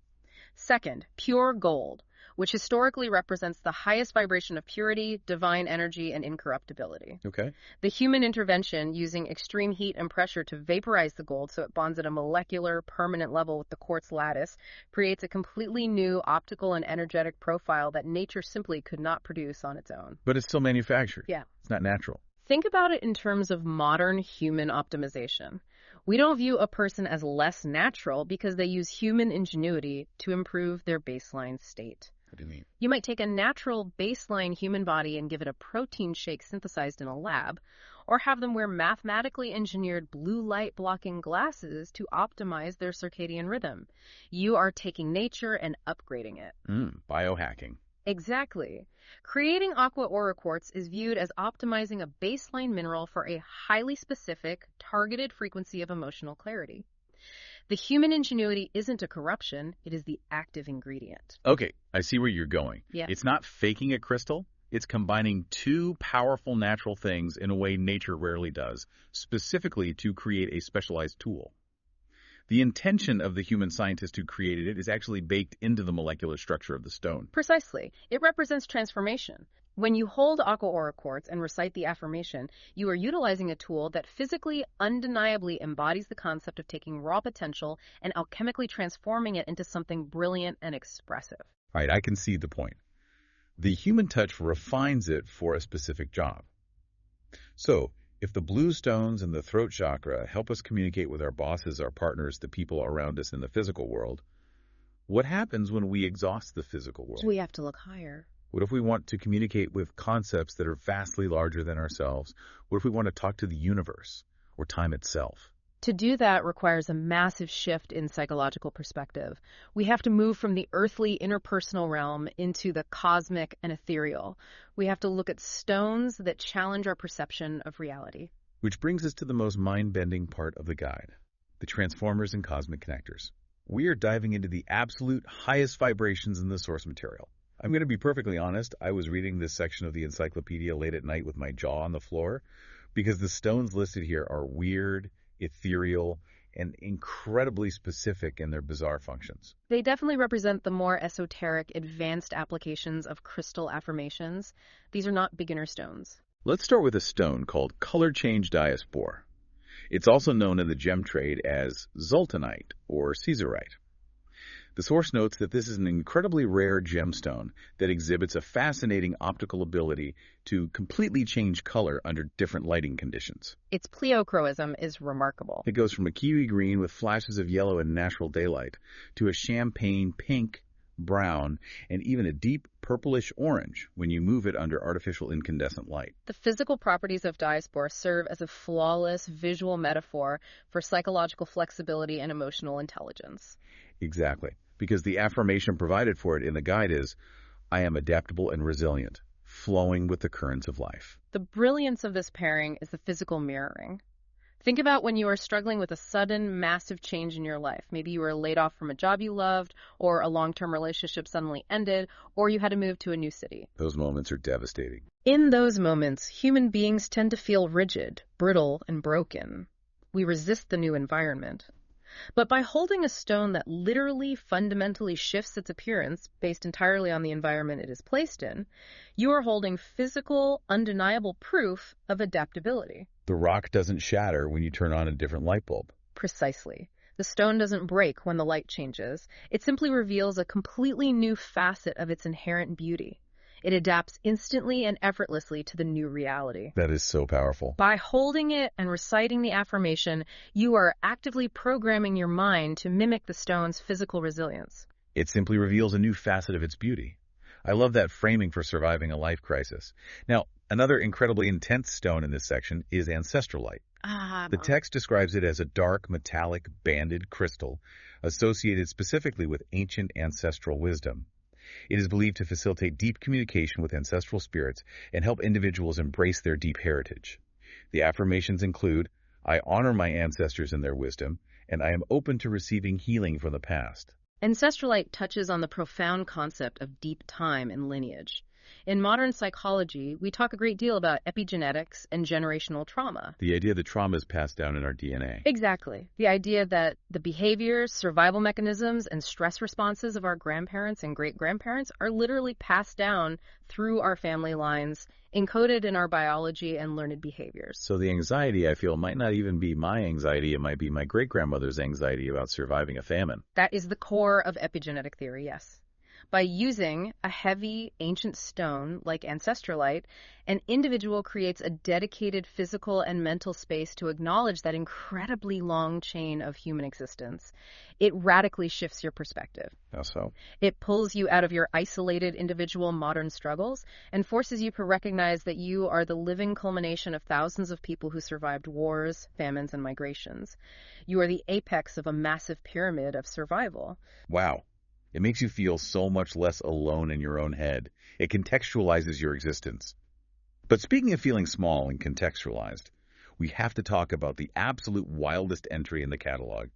S2: Second, pure gold, which historically represents the highest vibration of purity, divine energy, and incorruptibility.
S1: Okay.
S2: The human intervention using extreme heat and pressure to vaporize the gold so it bonds at a molecular, permanent level with the quartz lattice creates a completely new optical and energetic profile that nature simply could not produce on its own.
S1: But it's still manufactured.
S2: Yeah.
S1: It's not natural.
S2: Think about it in terms of modern human optimization. We don't view a person as less natural because they use human ingenuity to improve their baseline state.
S1: What do you mean?
S2: You might take a natural baseline human body and give it a protein shake synthesized in a lab, or have them wear mathematically engineered blue light blocking glasses to optimize their circadian rhythm. You are taking nature and upgrading it.
S1: Biohacking.
S2: Exactly. Creating aqua aura quartz is viewed as optimizing a baseline mineral for a highly specific, targeted frequency of emotional clarity. The human ingenuity isn't a corruption, it is the active ingredient.
S1: Okay, I see where you're going.
S2: Yeah.
S1: It's not faking a crystal. It's combining two powerful natural things in a way nature rarely does, specifically to create a specialized tool. The intention of the human scientist who created it is actually baked into the molecular structure of the stone.
S2: Precisely. It represents transformation. When you hold aqua aura quartz and recite the affirmation, you are utilizing a tool that physically, undeniably embodies the concept of taking raw potential and alchemically transforming it into something brilliant and expressive.
S1: All right, I can see the point. The human touch refines it for a specific job. So, If the blue stones and the throat chakra help us communicate with our bosses, our partners, the people around us in the physical world, what happens when we exhaust the physical world?
S2: We have to look higher.
S1: What if we want to communicate with concepts that are vastly larger than ourselves? What if we want to talk to the universe or time itself?
S2: To do that requires a massive shift in psychological perspective. We have to move from the earthly interpersonal realm into the cosmic and ethereal. We have to look at stones that challenge our perception of reality.
S1: Which brings us to the most mind-bending part of the guide, the transformers and cosmic connectors. We are diving into the absolute highest vibrations in the source material. I'm going to be perfectly honest, I was reading this section of the encyclopedia late at night with my jaw on the floor because the stones listed here are weird, ethereal, and incredibly specific in their bizarre functions.
S2: They definitely represent the more esoteric, advanced applications of crystal affirmations. These are not beginner stones.
S1: Let's start with a stone called color change diaspore. It's also known in the gem trade as zoltanite or caesarite. The source notes that this is an incredibly rare gemstone that exhibits a fascinating optical ability to completely change color under different lighting conditions.
S2: Its pleochroism is remarkable.
S1: It goes from a kiwi green with flashes of yellow in natural daylight to a champagne pink, brown, and even a deep purplish orange when you move it under artificial incandescent light.
S2: The physical properties of diaspora serve as a flawless visual metaphor for psychological flexibility and emotional intelligence.
S1: Exactly. Because the affirmation provided for it in the guide is, I am adaptable and resilient, flowing with the currents of life.
S2: The brilliance of this pairing is the physical mirroring. Think about when you are struggling with a sudden, massive change in your life. Maybe you were laid off from a job you loved, or a long-term relationship suddenly ended, or you had to move to a new city.
S1: Those moments are devastating.
S2: In those moments, human beings tend to feel rigid, brittle, and broken. We resist the new environment. But by holding a stone that literally fundamentally shifts its appearance based entirely on the environment it is placed in, you are holding physical, undeniable proof of adaptability.
S1: The rock doesn't shatter when you turn on a different light bulb.
S2: Precisely. The stone doesn't break when the light changes. It simply reveals a completely new facet of its inherent beauty. It adapts instantly and effortlessly to the new reality.
S1: That is so powerful.
S2: By holding it and reciting the affirmation, you are actively programming your mind to mimic the stone's physical resilience.
S1: It simply reveals a new facet of its beauty. I love that framing for surviving a life crisis. Now, another incredibly intense stone in this section is ancestralite. The text describes it as a dark, metallic, banded crystal associated specifically with ancient ancestral wisdom. It is believed to facilitate deep communication with ancestral spirits and help individuals embrace their deep heritage. The affirmations include, I honor my ancestors and their wisdom, and I am open to receiving healing from the past.
S2: Ancestralite touches on the profound concept of deep time and lineage. In modern psychology, we talk a great deal about epigenetics and generational trauma.
S1: The idea that trauma is passed down in our DNA.
S2: Exactly. The idea that the behaviors, survival mechanisms, and stress responses of our grandparents and great-grandparents are literally passed down through our family lines, encoded in our biology and learned behaviors.
S1: So the anxiety I feel might not even be my anxiety, it might be my great-grandmother's anxiety about surviving a famine.
S2: That is the core of epigenetic theory, yes. By using a heavy, ancient stone like ancestralite, an individual creates a dedicated physical and mental space to acknowledge that incredibly long chain of human existence. It radically shifts your perspective.
S1: How so?
S2: It pulls you out of your isolated individual modern struggles and forces you to recognize that you are the living culmination of thousands of people who survived wars, famines, and migrations. You are the apex of a massive pyramid of survival.
S1: Wow. It makes you feel so much less alone in your own head. It contextualizes your existence. But speaking of feeling small and contextualized, we have to talk about the absolute wildest entry in the catalog,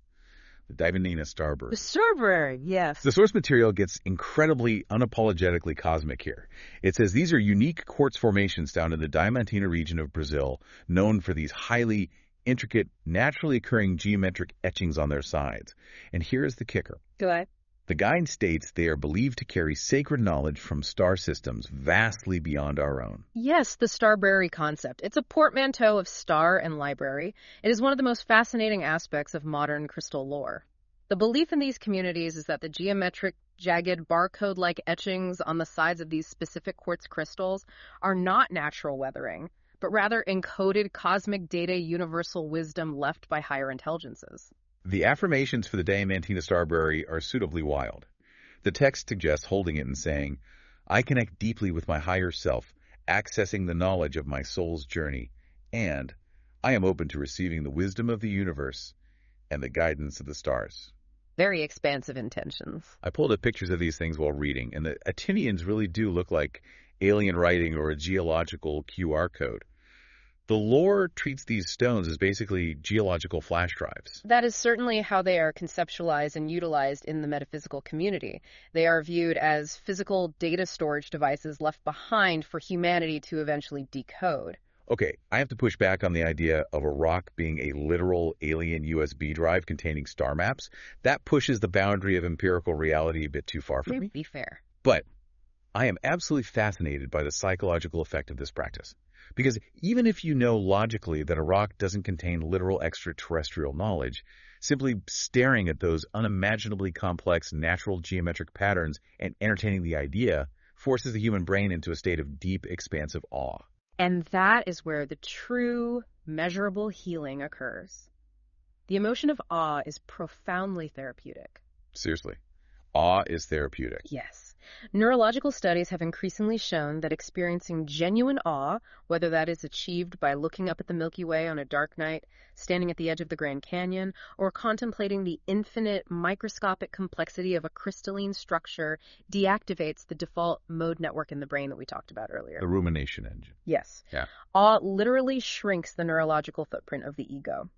S1: the Divinina Starburst.
S2: The Starburst, yes.
S1: The source material gets incredibly, unapologetically cosmic here. It says these are unique quartz formations found in the Diamantina region of Brazil, known for these highly intricate, naturally occurring geometric etchings on their sides. And here's the kicker.
S2: Go ahead.
S1: The guide states they are believed to carry sacred knowledge from star systems vastly beyond our own.
S2: Yes, the starberry concept. It's a portmanteau of star and library. It is one of the most fascinating aspects of modern crystal lore. The belief in these communities is that the geometric, jagged, barcode-like etchings on the sides of these specific quartz crystals are not natural weathering, but rather encoded cosmic data universal wisdom left by higher intelligences.
S1: The affirmations for the Diamantina Starberry are suitably wild. The text suggests holding it and saying, I connect deeply with my higher self, accessing the knowledge of my soul's journey, and I am open to receiving the wisdom of the universe and the guidance of the stars.
S2: Very expansive intentions.
S1: I pulled up pictures of these things while reading, and the Atinians really do look like alien writing or a geological QR code. The lore treats these stones as basically geological flash drives.
S2: That is certainly how they are conceptualized and utilized in the metaphysical community. They are viewed as physical data storage devices left behind for humanity to eventually decode.
S1: Okay, I have to push back on the idea of a rock being a literal alien USB drive containing star maps. That pushes the boundary of empirical reality a bit too far for me.
S2: Be fair.
S1: But I am absolutely fascinated by the psychological effect of this practice. Because even if you know logically that a rock doesn't contain literal extraterrestrial knowledge, simply staring at those unimaginably complex natural geometric patterns and entertaining the idea forces the human brain into a state of deep, expansive awe.
S2: And that is where the true, measurable healing occurs. The emotion of awe is profoundly therapeutic.
S1: Seriously, awe is therapeutic.
S2: Yes. Neurological studies have increasingly shown that experiencing genuine awe, whether that is achieved by looking up at the Milky Way on a dark night, standing at the edge of the Grand Canyon, or contemplating the infinite microscopic complexity of a crystalline structure, deactivates the default mode network in the brain that we talked about earlier.
S1: The rumination engine.
S2: Yes.
S1: Yeah.
S2: Awe literally shrinks the neurological footprint of the ego.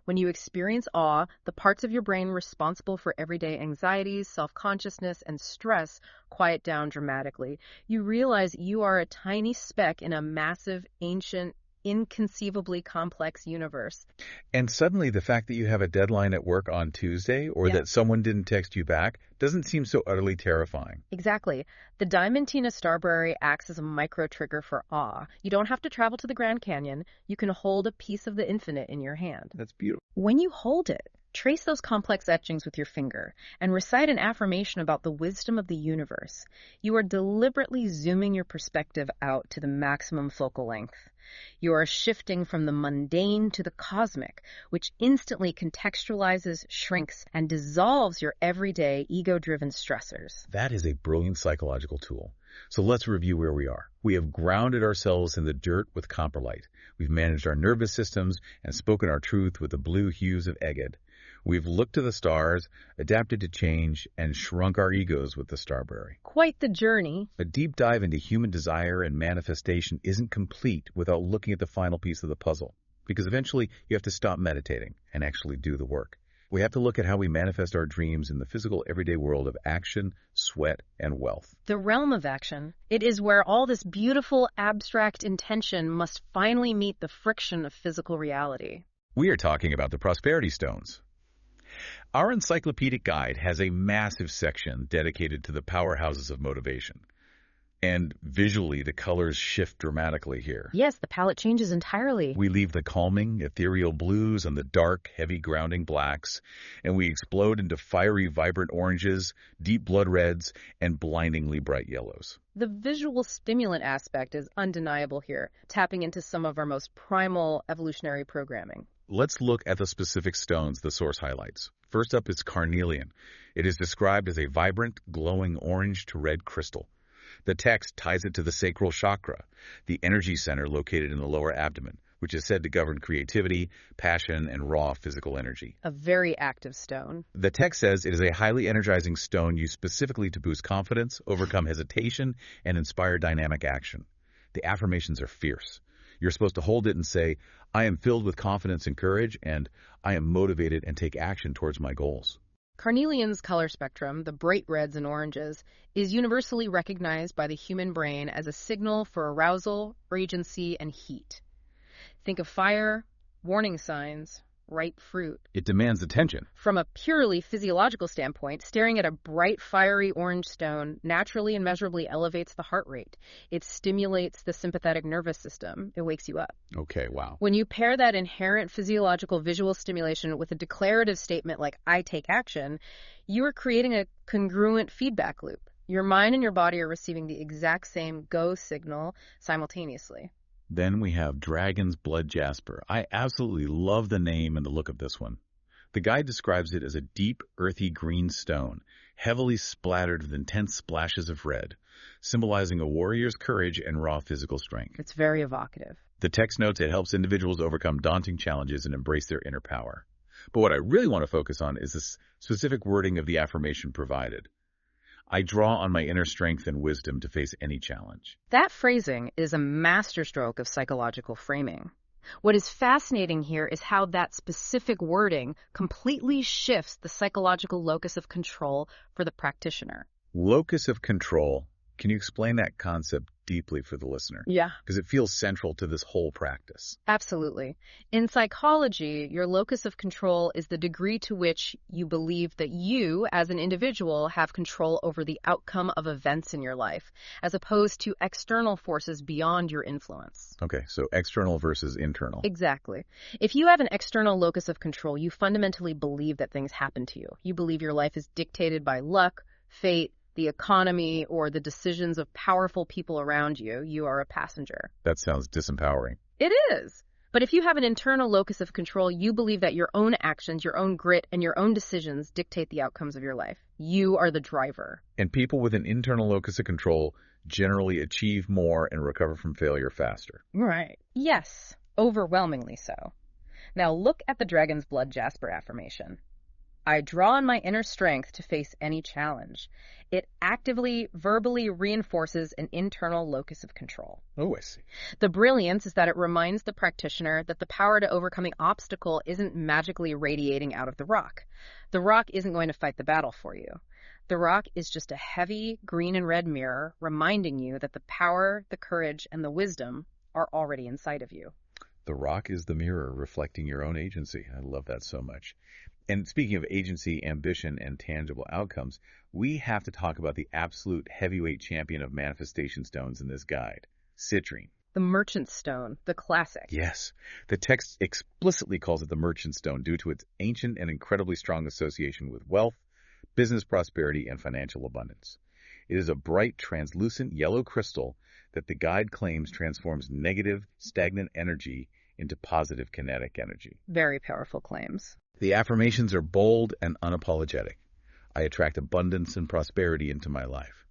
S2: When you experience awe, the parts of your brain responsible for everyday anxieties, self-consciousness, and stress quiet down dramatically. You realize you are a tiny speck in a massive, ancient, inconceivably complex universe.
S1: And suddenly the fact that you have a deadline at work on Tuesday or that someone didn't text you back doesn't seem so utterly terrifying.
S2: Exactly. The Diamantina Starberry acts as a micro-trigger for awe. You don't have to travel to the Grand Canyon. You can hold a piece of the infinite in your hand.
S1: That's beautiful.
S2: When you hold it, trace those complex etchings with your finger and recite an affirmation about the wisdom of the universe. You are deliberately zooming your perspective out to the maximum focal length. You are shifting from the mundane to the cosmic, which instantly contextualizes, shrinks, and dissolves your everyday ego-driven stressors.
S1: That is a brilliant psychological tool. So let's review where we are. We have grounded ourselves in the dirt with comperlite. We've managed our nervous systems and spoken our truth with the blue hues of Eged. We've looked to the stars, adapted to change, and shrunk our egos with the Starberry.
S2: Quite the journey.
S1: A deep dive into human desire and manifestation isn't complete without looking at the final piece of the puzzle, because eventually you have to stop meditating and actually do the work. We have to look at how we manifest our dreams in the physical everyday world of action, sweat, and wealth.
S2: The realm of action. It is where all this beautiful, abstract intention must finally meet the friction of physical reality.
S1: We are talking about the Prosperity Stones. Our encyclopedic guide has a massive section dedicated to the powerhouses of motivation. And visually, the colors shift dramatically here.
S2: Yes, the palette changes entirely.
S1: We leave the calming, ethereal blues and the dark, heavy, grounding blacks, and we explode into fiery, vibrant oranges, deep blood reds, and blindingly bright yellows.
S2: The visual stimulant aspect is undeniable here, tapping into some of our most primal evolutionary programming.
S1: Let's look at the specific stones the source highlights. First up is carnelian. It is described as a vibrant, glowing orange to red crystal. The text ties it to the sacral chakra, the energy center located in the lower abdomen, which is said to govern creativity, passion, and raw physical energy.
S2: A very active stone.
S1: The text says it is a highly energizing stone used specifically to boost confidence, overcome hesitation, and inspire dynamic action. The affirmations are fierce. You're supposed to hold it and say, I am filled with confidence and courage, and I am motivated and take action towards my goals.
S2: Carnelian's color spectrum, the bright reds and oranges, is universally recognized by the human brain as a signal for arousal, urgency, and heat. Think of fire, warning signs, ripe fruit.
S1: It demands attention.
S2: From a purely physiological standpoint, staring at a bright, fiery orange stone naturally and measurably elevates the heart rate. It stimulates the sympathetic nervous system. It wakes you up.
S1: Okay, wow.
S2: When you pair that inherent physiological visual stimulation with a declarative statement like, I take action, you are creating a congruent feedback loop. Your mind and your body are receiving the exact same go signal simultaneously.
S1: Then we have Dragon's Blood Jasper. I absolutely love the name and the look of this one. The guide describes it as a deep, earthy green stone, heavily splattered with intense splashes of red, symbolizing a warrior's courage and raw physical strength.
S2: It's very evocative.
S1: The text notes it helps individuals overcome daunting challenges and embrace their inner power. But what I really want to focus on is the specific wording of the affirmation provided. I draw on my inner strength and wisdom to face any challenge.
S2: That phrasing is a masterstroke of psychological framing. What is fascinating here is how that specific wording completely shifts the psychological locus of control for the practitioner.
S1: Locus of control. Can you explain that concept deeply for the listener?
S2: Yeah.
S1: Because it feels central to this whole practice.
S2: Absolutely. In psychology, your locus of control is the degree to which you believe that you, as an individual, have control over the outcome of events in your life, as opposed to external forces beyond your influence.
S1: Okay, so external versus internal.
S2: Exactly. If you have an external locus of control, you fundamentally believe that things happen to you. You believe your life is dictated by luck, fate, the economy, or the decisions of powerful people around you. You are a passenger.
S1: That sounds disempowering.
S2: It is. But if you have an internal locus of control, you believe that your own actions, your own grit, and your own decisions dictate the outcomes of your life. You are the driver.
S1: And people with an internal locus of control generally achieve more and recover from failure faster.
S2: Right. Yes, overwhelmingly so. Now look at the Dragon's Blood Jasper affirmation. I draw on my inner strength to face any challenge. It actively, verbally reinforces an internal locus of control.
S1: Oh, I see.
S2: The brilliance is that it reminds the practitioner that the power to overcome an obstacle isn't magically radiating out of the rock. The rock isn't going to fight the battle for you. The rock is just a heavy green and red mirror reminding you that the power, the courage, and the wisdom are already inside of you.
S1: The rock is the mirror reflecting your own agency. I love that so much. And speaking of agency, ambition, and tangible outcomes, we have to talk about the absolute heavyweight champion of manifestation stones in this guide, citrine.
S2: The merchant stone, the classic.
S1: Yes, the text explicitly calls it the merchant stone due to its ancient and incredibly strong association with wealth, business prosperity, and financial abundance. It is a bright, translucent yellow crystal that the guide claims transforms negative, stagnant energy into positive kinetic energy.
S2: Very powerful claims.
S1: The affirmations are bold and unapologetic. I attract abundance and prosperity into my life,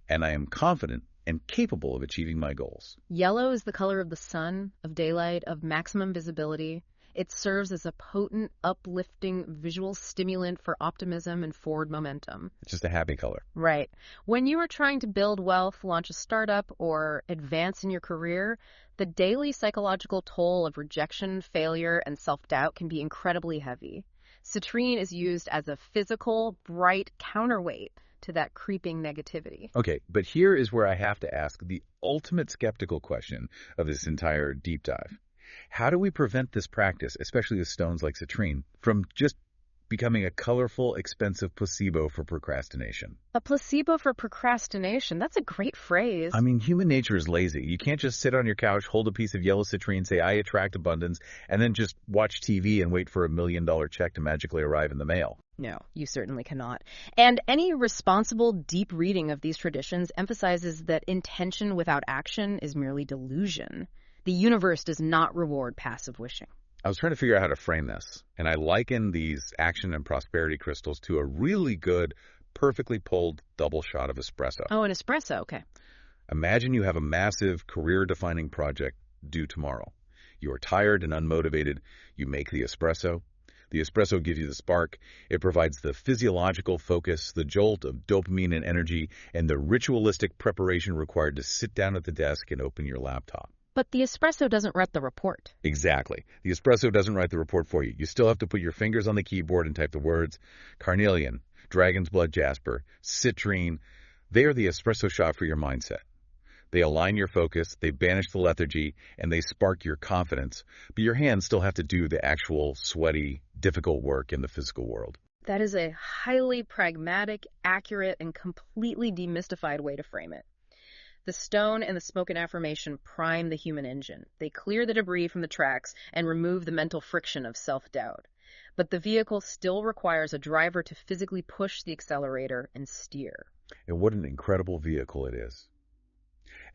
S1: and I am confident and capable of achieving my goals.
S2: Yellow is the color of the sun, of daylight, of maximum visibility. It serves as a potent, uplifting visual stimulant for optimism and forward momentum.
S1: It's just a happy color.
S2: Right. When you are trying to build wealth, launch a startup, or advance in your career, the daily psychological toll of rejection, failure, and self-doubt can be incredibly heavy. Citrine is used as a physical, bright counterweight to that creeping negativity.
S1: Okay, but here is where I have to ask the ultimate skeptical question of this entire deep dive. How do we prevent this practice, especially with stones like citrine, from just becoming a colorful, expensive placebo for procrastination?
S2: A placebo for procrastination? That's a great phrase.
S1: I mean, human nature is lazy. You can't just sit on your couch, hold a piece of yellow citrine, say, I attract abundance, and then just watch TV and wait for $1 million check to magically arrive in the mail.
S2: No, you certainly cannot. And any responsible, deep reading of these traditions emphasizes that intention without action is merely delusion. The universe does not reward passive wishing.
S1: I was trying to figure out how to frame this, and I liken these action and prosperity crystals to a really good, perfectly pulled double shot of espresso.
S2: Oh, an espresso, okay.
S1: Imagine you have a massive, career-defining project due tomorrow. You are tired and unmotivated. You make the espresso. The espresso gives you the spark. It provides the physiological focus, the jolt of dopamine and energy, and the ritualistic preparation required to sit down at the desk and open your laptop.
S2: But the espresso doesn't write the report.
S1: Exactly. The espresso doesn't write the report for you. You still have to put your fingers on the keyboard and type the words. Carnelian, Dragon's Blood Jasper, citrine. They are the espresso shot for your mindset. They align your focus, they banish the lethargy, and they spark your confidence. But your hands still have to do the actual sweaty, difficult work in the physical world.
S2: That is a highly pragmatic, accurate, and completely demystified way to frame it. The stone and the spoken affirmation prime the human engine. They clear the debris from the tracks and remove the mental friction of self-doubt. But the vehicle still requires a driver to physically push the accelerator and steer.
S1: And what an incredible vehicle it is.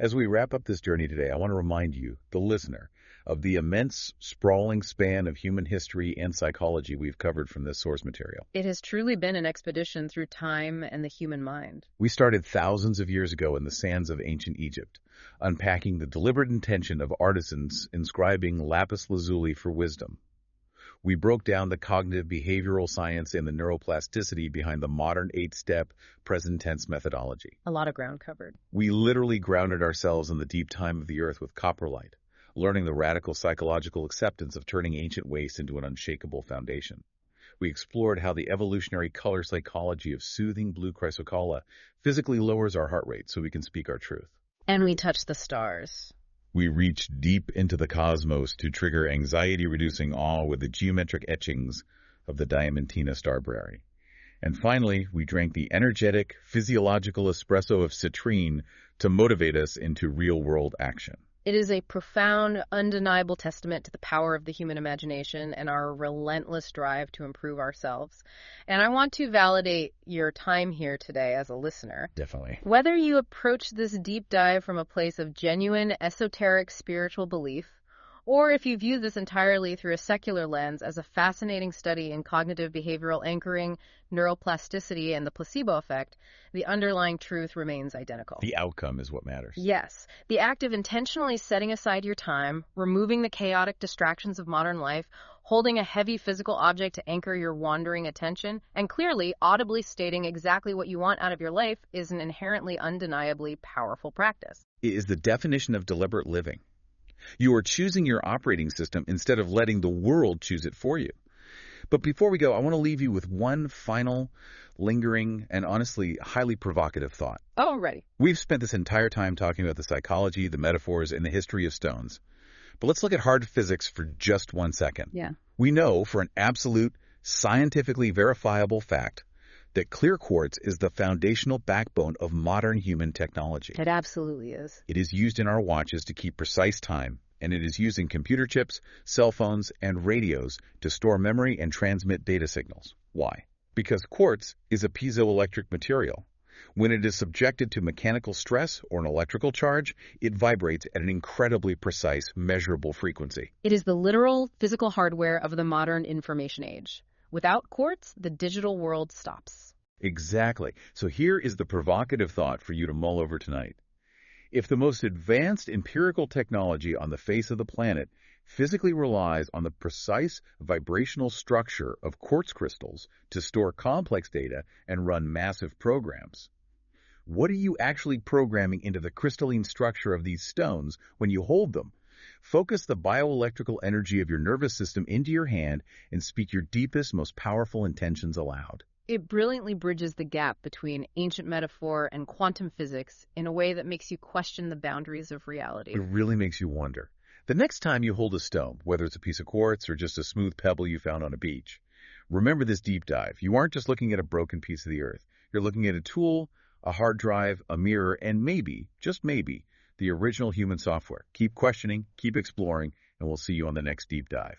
S1: As we wrap up this journey today, I want to remind you, the listener, of the immense, sprawling span of human history and psychology we've covered from this source material.
S2: It has truly been an expedition through time and the human mind.
S1: We started thousands of years ago in the sands of ancient Egypt, unpacking the deliberate intention of artisans inscribing lapis lazuli for wisdom. We broke down the cognitive behavioral science and the neuroplasticity behind the modern 8-step present tense methodology.
S2: A lot of ground covered.
S1: We literally grounded ourselves in the deep time of the earth with coprolite, learning the radical psychological acceptance of turning ancient waste into an unshakable foundation. We explored how the evolutionary color psychology of soothing blue chrysocolla physically lowers our heart rate so we can speak our truth.
S2: And we touched the stars.
S1: We reached deep into the cosmos to trigger anxiety-reducing awe with the geometric etchings of the Diamantina Starberry. And finally, we drank the energetic, physiological espresso of citrine to motivate us into real-world action.
S2: It is a profound, undeniable testament to the power of the human imagination and our relentless drive to improve ourselves. And I want to validate your time here today as a listener.
S1: Definitely.
S2: Whether you approach this deep dive from a place of genuine, esoteric spiritual belief, or if you view this entirely through a secular lens as a fascinating study in cognitive behavioral anchoring, neuroplasticity, and the placebo effect, the underlying truth remains identical.
S1: The outcome is what matters.
S2: Yes. The act of intentionally setting aside your time, removing the chaotic distractions of modern life, holding a heavy physical object to anchor your wandering attention, and clearly, audibly stating exactly what you want out of your life is an inherently undeniably powerful practice.
S1: It is the definition of deliberate living. You are choosing your operating system instead of letting the world choose it for you. But before we go, I want to leave you with one final, lingering, and honestly highly provocative thought.
S2: Oh, ready.
S1: We've spent this entire time talking about the psychology, the metaphors, and the history of stones. But let's look at hard physics for just 1 second.
S2: Yeah.
S1: We know for an absolute, scientifically verifiable fact that clear quartz is the foundational backbone of modern human technology.
S2: It absolutely is.
S1: It is used in our watches to keep precise time, and it is used in computer chips, cell phones, and radios to store memory and transmit data signals. Why? Because quartz is a piezoelectric material. When it is subjected to mechanical stress or an electrical charge, it vibrates at an incredibly precise, measurable frequency.
S2: It is the literal physical hardware of the modern information age. Without quartz, the digital world stops.
S1: Exactly. So here is the provocative thought for you to mull over tonight. If the most advanced empirical technology on the face of the planet physically relies on the precise vibrational structure of quartz crystals to store complex data and run massive programs, what are you actually programming into the crystalline structure of these stones when you hold them? Focus the bioelectrical energy of your nervous system into your hand and speak your deepest, most powerful intentions aloud.
S2: It brilliantly bridges the gap between ancient metaphor and quantum physics in a way that makes you question the boundaries of reality.
S1: It really makes you wonder. The next time you hold a stone, whether it's a piece of quartz or just a smooth pebble you found on a beach, remember this deep dive. You aren't just looking at a broken piece of the earth. You're looking at a tool, a hard drive, a mirror, and maybe, just maybe, the original human software. Keep questioning, keep exploring, and we'll see you on the next deep dive.